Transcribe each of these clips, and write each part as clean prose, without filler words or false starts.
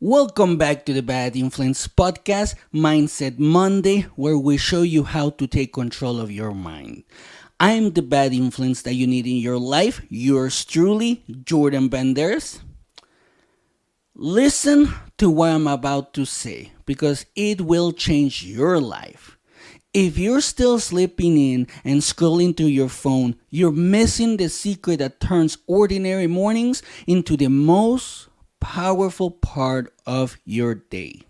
Welcome back to the Bad Influence Podcast, Mindset Monday, where we show you how to take control of your mind. I'm the bad influence that you need in your life. Yours truly, Bjordan Banderas. Listen to what I'm about to say because it will change your life. If you're still sleeping in and scrolling through your phone, you're missing the secret that turns ordinary mornings into the most powerful part of your day.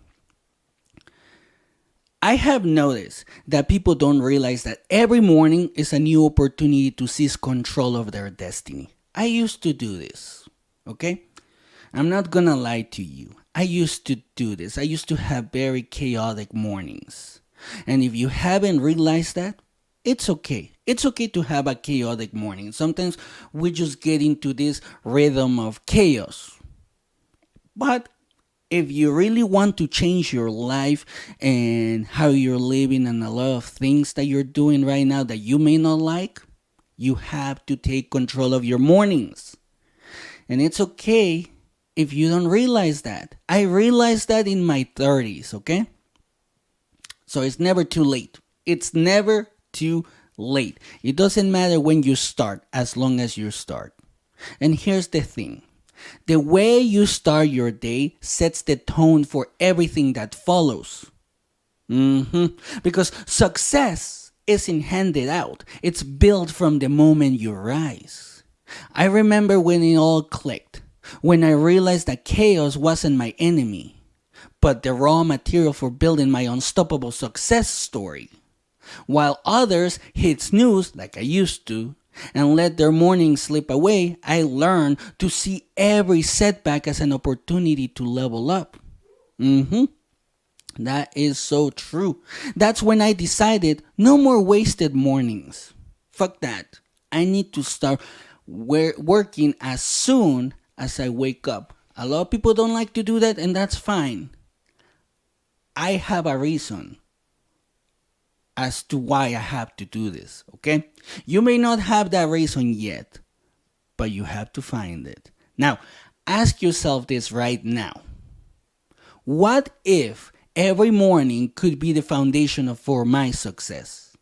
I have noticed that people don't realize that every morning is a new opportunity to seize control of their destiny. I used to do this, okay? I'm not gonna lie to you. I used to do this. I used to have very chaotic mornings. And if you haven't realized that, it's okay. It's okay to have a chaotic morning. Sometimes we just get into this rhythm of chaos. But if you really want to change your life and how you're living and a lot of things that you're doing right now that you may not like, you have to take control of your mornings. And it's okay if you don't realize that. I realized that in my 30s, okay? So it's never too late. It's never too late. It doesn't matter when you start as long as you start. And here's the thing. The way you start your day sets the tone for everything that follows. Because success isn't handed out. It's built from the moment you rise. I remember when it all clicked. When I realized that chaos wasn't my enemy, but the raw material for building my unstoppable success story. While others hit snooze, like I used to, and let their morning slip away, I learned to see every setback as an opportunity to level up. That is so true. That's when I decided no more wasted mornings. Fuck that. I need to start working as soon as I wake up. A lot of people don't like to do that, and that's fine. I have a reason as to why I have to do this, okay? You may not have that reason yet, but you have to find it. Now, ask yourself this right now. What if every morning could be the foundation for my success?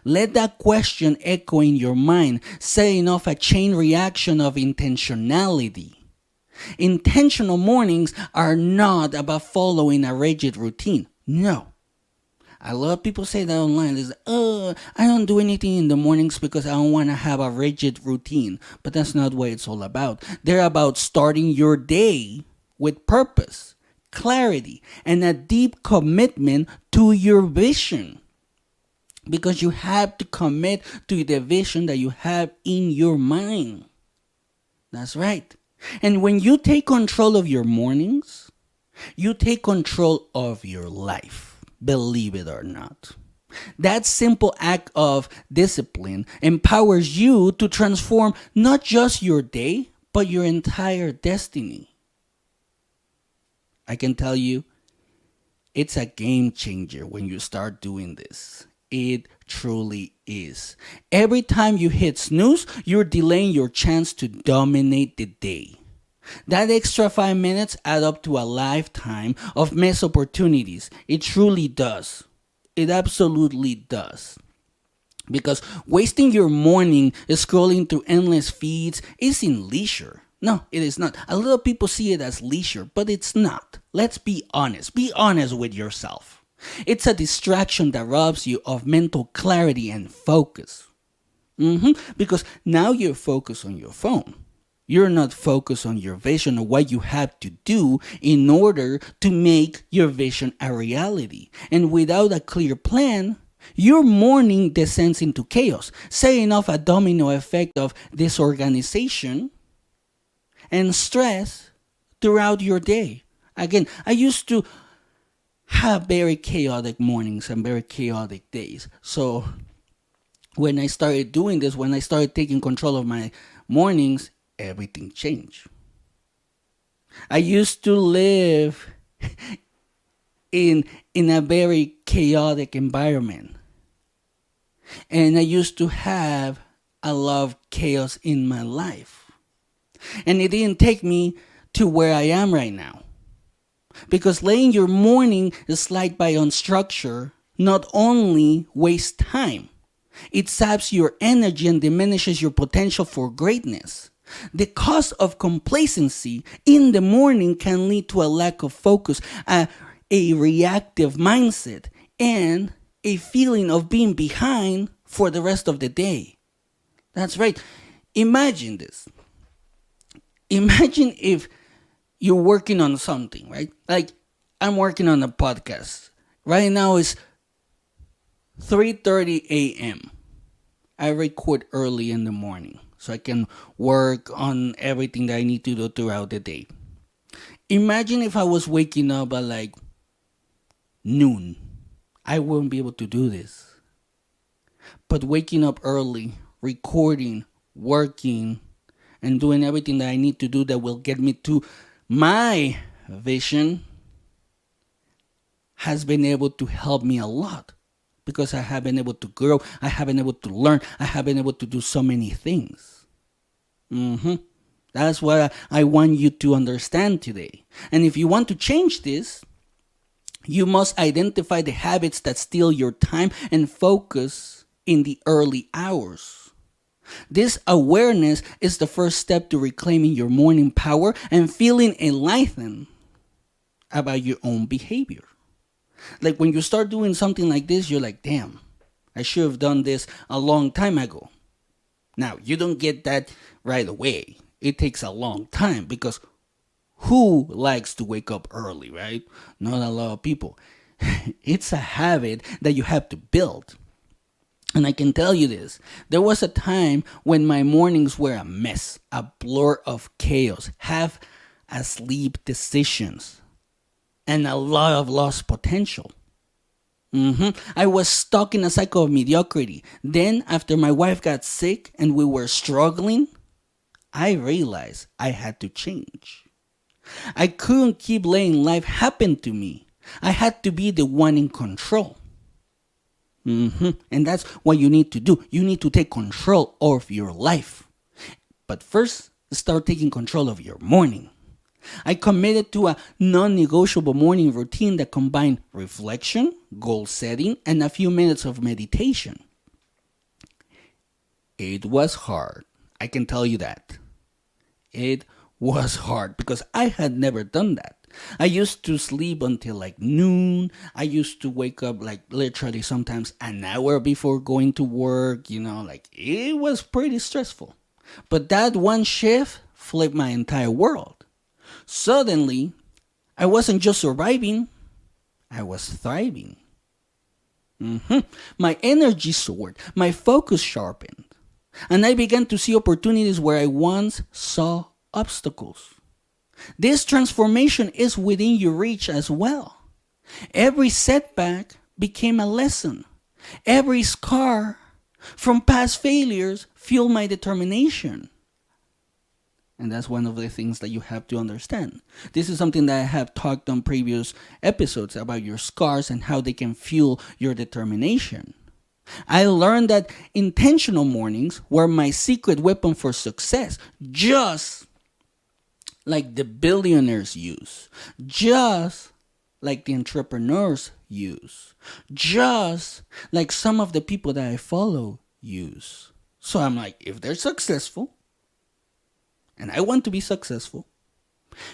Let that question echo in your mind, setting off a chain reaction of intentionality. Intentional mornings are not about following a rigid routine. No. A lot of people say that online. Is I don't do anything in the mornings because I don't want to have a rigid routine. But that's not what it's all about. They're about starting your day with purpose, clarity, and a deep commitment to your vision. Because you have to commit to the vision that you have in your mind. That's right. And when you take control of your mornings, you take control of your life. Believe it or not. That simple act of discipline empowers you to transform not just your day, but your entire destiny. I can tell you, it's a game changer when you start doing this. It truly is. Every time you hit snooze, you're delaying your chance to dominate the day. That extra 5 minutes add up to a lifetime of missed opportunities. It truly does. It absolutely does. Because wasting your morning scrolling through endless feeds isn't leisure. No, it is not. A lot of people see it as leisure, but it's not. Let's be honest. Be honest with yourself. It's a distraction that robs you of mental clarity and focus. Because now you're focused on your phone. You're not focused on your vision or what you have to do in order to make your vision a reality. And without a clear plan, your morning descends into chaos, setting off a domino effect of disorganization and stress throughout your day. Again, I used to have very chaotic mornings and very chaotic days. So when I started doing this, when I started taking control of my mornings, everything changed. I used to live in a very chaotic environment. And I used to have a lot of chaos in my life. And it didn't take me to where I am right now. Because letting your morning slide by on structure not only wastes time, it saps your energy and diminishes your potential for greatness. The cost of complacency in the morning can lead to a lack of focus, a reactive mindset, and a feeling of being behind for the rest of the day. That's right. Imagine this. Imagine if you're working on something, right? Like I'm working on a podcast. Right now it's 3:30 a.m. I record early in the morning so I can work on everything that I need to do throughout the day. Imagine if I was waking up at like noon. I wouldn't be able to do this. But waking up early, recording, working, and doing everything that I need to do that will get me to my vision has been able to help me a lot because I have been able to grow, I have been able to learn, I have been able to do so many things. That's what I want you to understand today. And if you want to change this, you must identify the habits that steal your time and focus in the early hours. This awareness is the first step to reclaiming your morning power and feeling enlightened about your own behavior. Like when you start doing something like this, you're like, damn, I should have done this a long time ago. Now, you don't get that right away. It takes a long time because who likes to wake up early, right? Not a lot of people. It's a habit that you have to build. And I can tell you this, there was a time when my mornings were a mess, a blur of chaos, half asleep decisions, and a lot of lost potential. I was stuck in a cycle of mediocrity. Then, after my wife got sick and we were struggling, I realized I had to change. I couldn't keep letting life happen to me. I had to be the one in control. And that's what you need to do. You need to take control of your life. But first, start taking control of your morning. I committed to a non-negotiable morning routine that combined reflection, goal setting, and a few minutes of meditation. It was hard. I can tell you that. It was hard because I had never done that. I used to sleep until like noon. I used to wake up like literally sometimes an hour before going to work. Like it was pretty stressful. But that one shift flipped my entire world. Suddenly, I wasn't just surviving, I was thriving. My energy soared, my focus sharpened, and I began to see opportunities where I once saw obstacles. This transformation is within your reach as well. Every setback became a lesson. Every scar from past failures fueled my determination. And that's one of the things that you have to understand. This is something that I have talked on previous episodes about your scars and how they can fuel your determination. I learned that intentional mornings were my secret weapon for success, just like the billionaires use, just like the entrepreneurs use, just like some of the people that I follow use. So I'm like, if they're successful, and I want to be successful,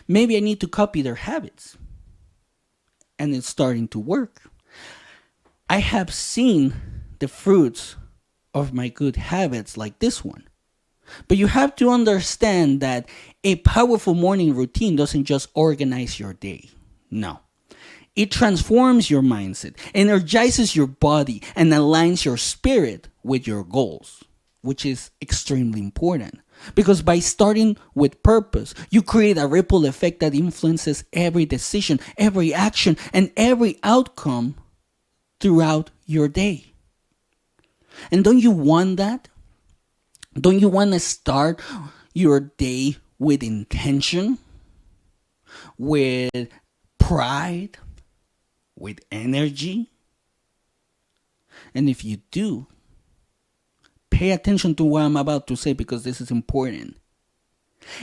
maybe I need to copy their habits. And it's starting to work. I have seen the fruits of my good habits like this one. But you have to understand that a powerful morning routine doesn't just organize your day. No. It transforms your mindset, energizes your body, and aligns your spirit with your goals, which is extremely important. Because by starting with purpose, you create a ripple effect that influences every decision, every action, and every outcome throughout your day. And don't you want that? Don't you want to start your day with intention, with pride, with energy? And if you do, pay attention to what I'm about to say because this is important.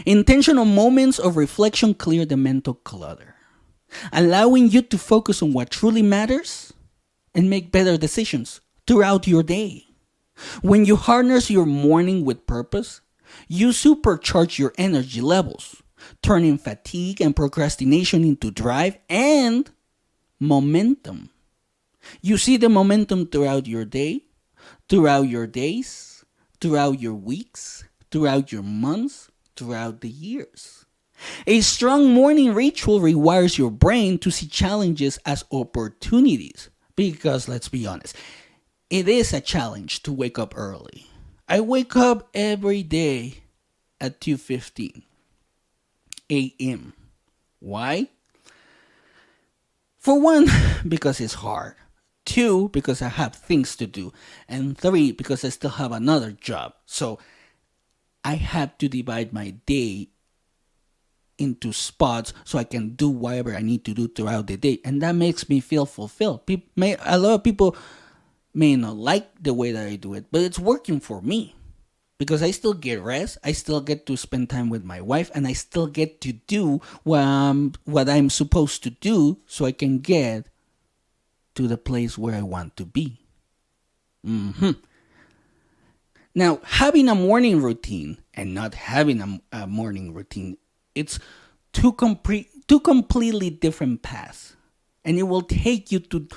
Intentional moments of reflection clear the mental clutter. allowing you to focus on what truly matters and make better decisions throughout your day. When you harness your morning with purpose, you supercharge your energy levels, turning fatigue and procrastination into drive and momentum. You see the momentum throughout your day, throughout your days, throughout your weeks, throughout your months, throughout the years. A strong morning ritual rewires your brain to see challenges as opportunities. Because let's be honest, it is a challenge to wake up early. I wake up every day at 2:15 a.m. Why? For one, because it's hard. Two, because I have things to do. And three, because I still have another job. So I have to divide my day into spots so I can do whatever I need to do throughout the day. And that makes me feel fulfilled. A lot of people may not like the way that I do it, but it's working for me. Because I still get rest, I still get to spend time with my wife, and I still get to do what I'm supposed to do so I can get to the place where I want to be. Now, having a morning routine and not having a morning routine, it's two completely different paths. And it will take you to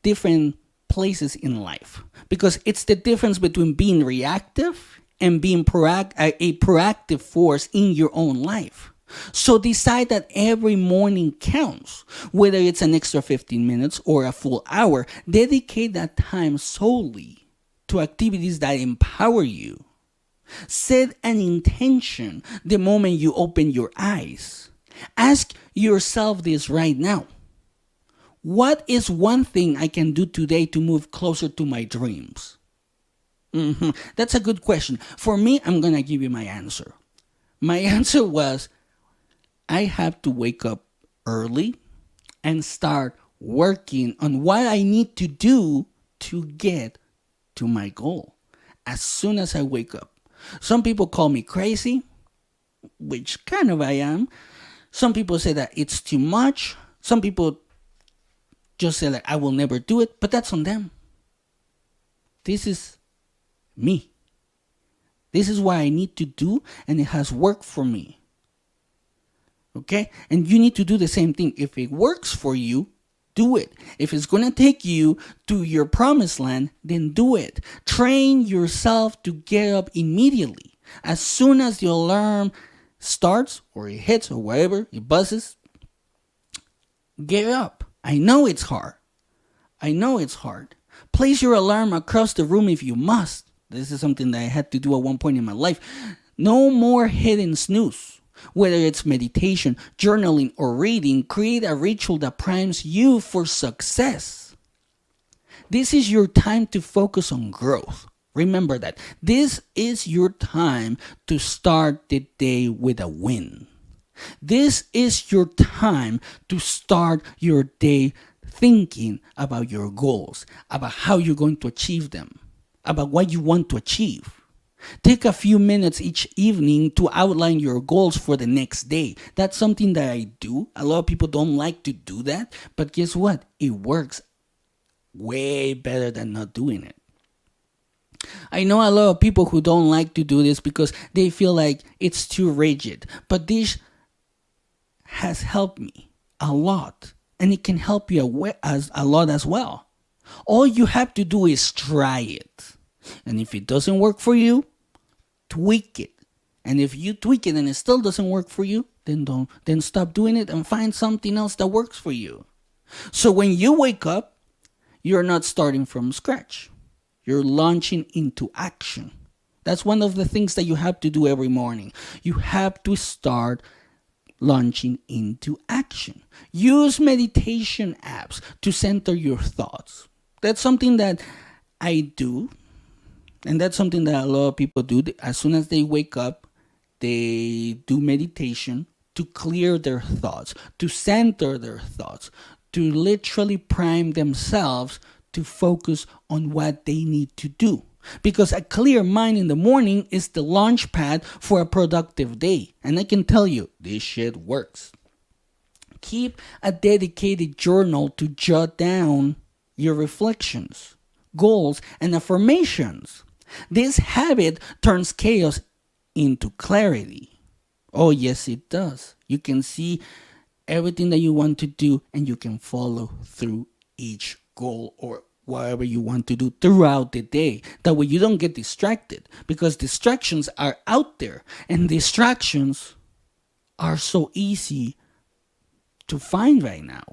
different places in life. Because it's the difference between being reactive and being a proactive force in your own life. So decide that every morning counts, whether it's an extra 15 minutes or a full hour. Dedicate that time solely to activities that empower you. Set an intention the moment you open your eyes. Ask yourself this right now. What is one thing I can do today to move closer to my dreams? That's a good question. For me, I'm going to give you my answer. My answer was, I have to wake up early and start working on what I need to do to get to my goal as soon as I wake up. Some people call me crazy, which kind of I am. Some people say that it's too much. Some people just say like, I will never do it, but that's on them. This is me. This is what I need to do, and it has worked for me. Okay? And you need to do the same thing. If it works for you, do it. If it's going to take you to your promised land, then do it. Train yourself to get up immediately. As soon as the alarm starts, or it hits, or whatever, it buzzes, get up. I know it's hard. Place your alarm across the room if you must. This is something that I had to do at one point in my life. No more hidden snooze. Whether it's meditation, journaling, or reading, create a ritual that primes you for success. This is your time to focus on growth. Remember that. This is your time to start the day with a win. This is your time to start your day thinking about your goals, about how you're going to achieve them, about what you want to achieve. Take a few minutes each evening to outline your goals for the next day. That's something that I do. A lot of people don't like to do that, but guess what? It works way better than not doing it. I know a lot of people who don't like to do this because they feel like it's too rigid, but this has helped me a lot, and it can help you a lot as well. All you have to do is try it. And if it doesn't work for you, tweak it. And if you tweak it and it still doesn't work for you, then stop doing it and find something else that works for you. So when you wake up, you're not starting from scratch. You're launching into action. That's one of the things that you have to do every morning. You have to start launching into action. Use meditation apps to center your thoughts. That's something that I do. And that's something that a lot of people do. As soon as they wake up, they do meditation to clear their thoughts, to center their thoughts, to literally prime themselves to focus on what they need to do. Because a clear mind in the morning is the launchpad for a productive day. And I can tell you, this shit works. keep a dedicated journal to jot down your reflections, goals, and affirmations. This habit turns chaos into clarity. Oh, yes, it does. You can see everything that you want to do and you can follow through each goal or whatever you want to do throughout the day. That way you don't get distracted, because distractions are out there and distractions are so easy to find right now.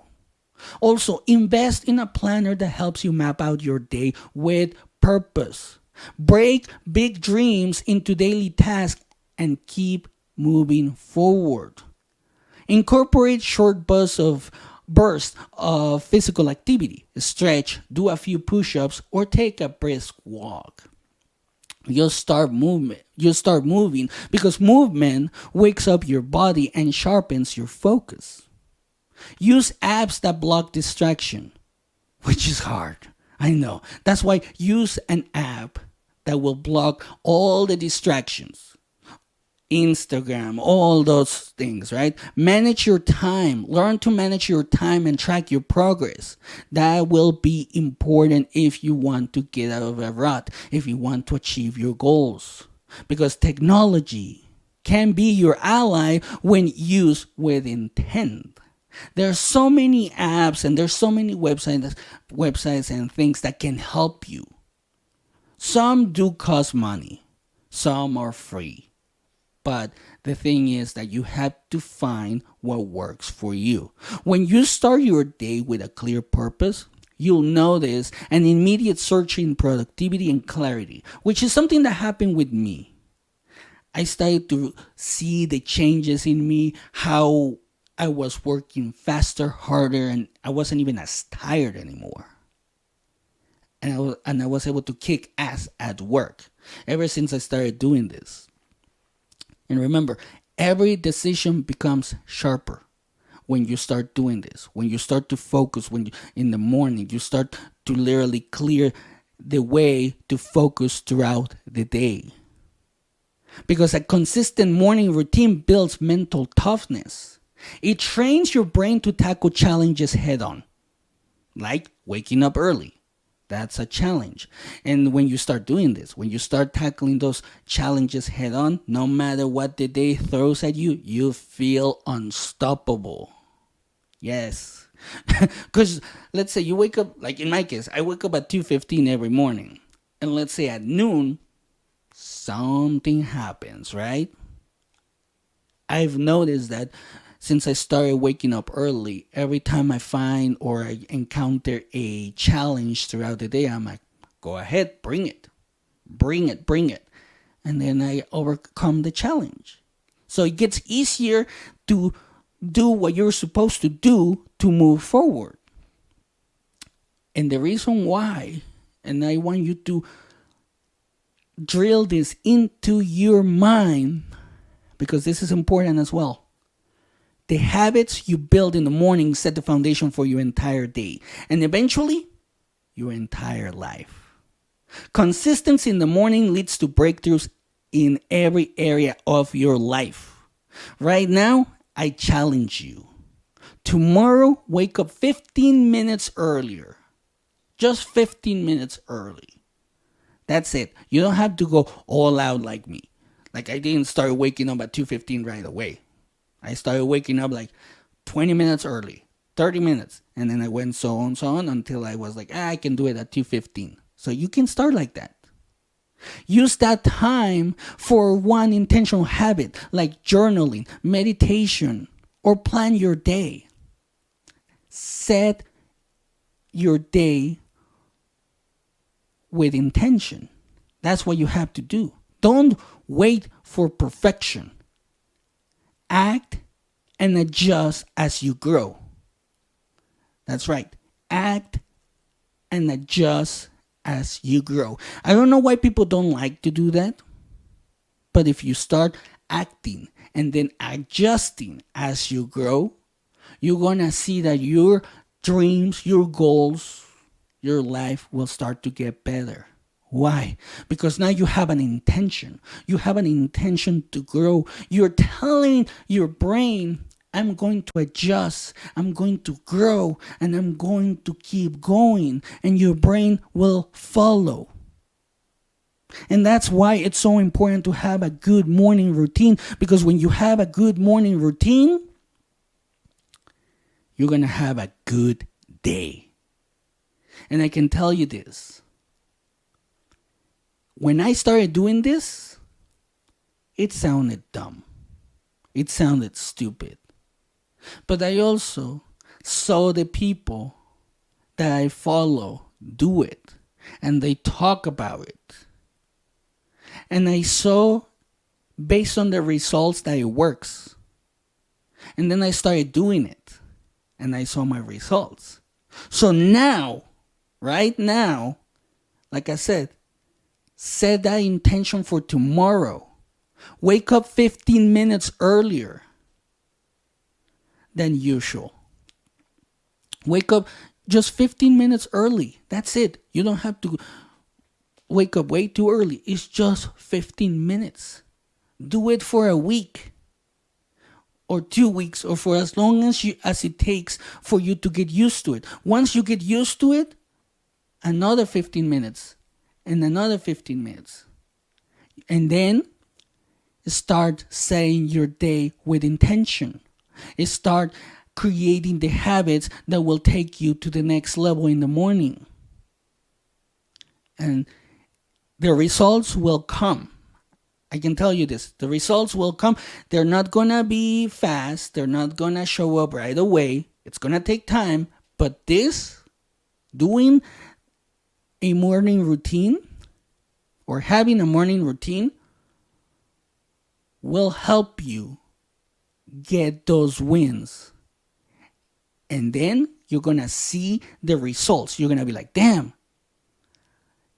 Also, invest in a planner that helps you map out your day with purpose. Break big dreams into daily tasks and keep moving forward. Incorporate short bursts of physical activity. Stretch, do a few push-ups, or take a brisk walk. You'll start moving because movement wakes up your body and sharpens your focus. Use apps that block distraction, which is hard. I know. That's why use an app that will block all the distractions. Instagram, all those things, right? Manage your time. Learn to manage your time and track your progress. That will be important if you want to get out of a rut, if you want to achieve your goals. Because technology can be your ally when used with intent. There are so many apps and there's so many websites and things that can help you. Some do cost money. Some are free. But the thing is that you have to find what works for you. When you start your day with a clear purpose, you'll notice an immediate surge in productivity and clarity, which is something that happened with me. I started to see the changes in me, how I was working faster, harder, and I wasn't even as tired anymore. And I was able to kick ass at work ever since I started doing this. And remember, every decision becomes sharper when you start doing this. When you start to focus, in the morning, you start to literally clear the way to focus throughout the day. Because a consistent morning routine builds mental toughness. It trains your brain to tackle challenges head on, like waking up early. That's a challenge. And when you start doing this, when you start tackling those challenges head on, no matter what the day throws at you, you feel unstoppable. Yes. Because let's say you wake up, like in my case, I wake up at 2:15 every morning. And let's say at noon, something happens, right? I've noticed that since I started waking up early, every time I find or I encounter a challenge throughout the day, I'm like, go ahead, bring it. Bring it, bring it. And then I overcome the challenge. So it gets easier to do what you're supposed to do to move forward. And the reason why, and I want you to drill this into your mind, because this is important as well. The habits you build in the morning set the foundation for your entire day and eventually your entire life. Consistency in the morning leads to breakthroughs in every area of your life. Right now, I challenge you. Tomorrow, wake up 15 minutes earlier. Just 15 minutes early. That's it. You don't have to go all out like me. Like I didn't start waking up at 2:15 right away. I started waking up like 20 minutes early, 30 minutes. And then I went so on until I was like, I can do it at 2:15. So you can start like that. Use that time for one intentional habit like journaling, meditation, or plan your day. Set your day with intention. That's what you have to do. Don't wait for perfection. Act and adjust as you grow. That's right. Act and adjust as you grow. I don't know why people don't like to do that. But if you start acting and then adjusting as you grow, you're going to see that your dreams, your goals, your life will start to get better. Why? Because now you have an intention. You have an intention to grow. You're telling your brain I'm going to adjust, I'm going to grow, and I'm going to keep going, and your brain will follow. And that's why it's so important to have a good morning routine, because when you have a good morning routine, you're going to have a good day. And I can tell you this. When I started doing this, it sounded dumb. It sounded stupid. But I also saw the people that I follow do it. And they talk about it. And I saw, based on the results, that it works. And then I started doing it. And I saw my results. So now, right now, like I said, set that intention for tomorrow. Wake up 15 minutes earlier than usual. Wake up just 15 minutes early. That's it. You don't have to wake up way too early. It's just 15 minutes. Do it for a week or 2 weeks, or for as long as it takes for you to get used to it. Once you get used to it, another 15 minutes and another 15 minutes. And then start setting your day with intention. Start creating the habits that will take you to the next level in the morning. And the results will come. I can tell you this. The results will come. They're not going to be fast. They're not going to show up right away. It's going to take time. But doing a morning routine or having a morning routine will help you get those wins. And then you're going to see the results. You're going to be like, damn,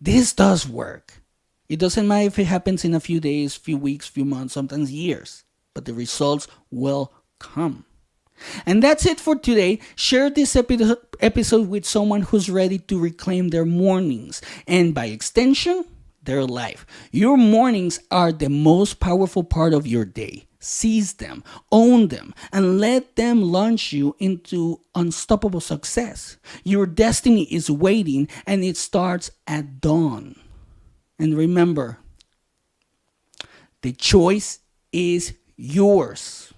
this does work. It doesn't matter if it happens in a few days, few weeks, few months, sometimes years. But the results will come. And that's it for today. Share this episode with someone who's ready to reclaim their mornings. And by extension, their life. Your mornings are the most powerful part of your day. Seize them, own them, and let them launch you into unstoppable success. Your destiny is waiting, and it starts at dawn. And remember, the choice is yours.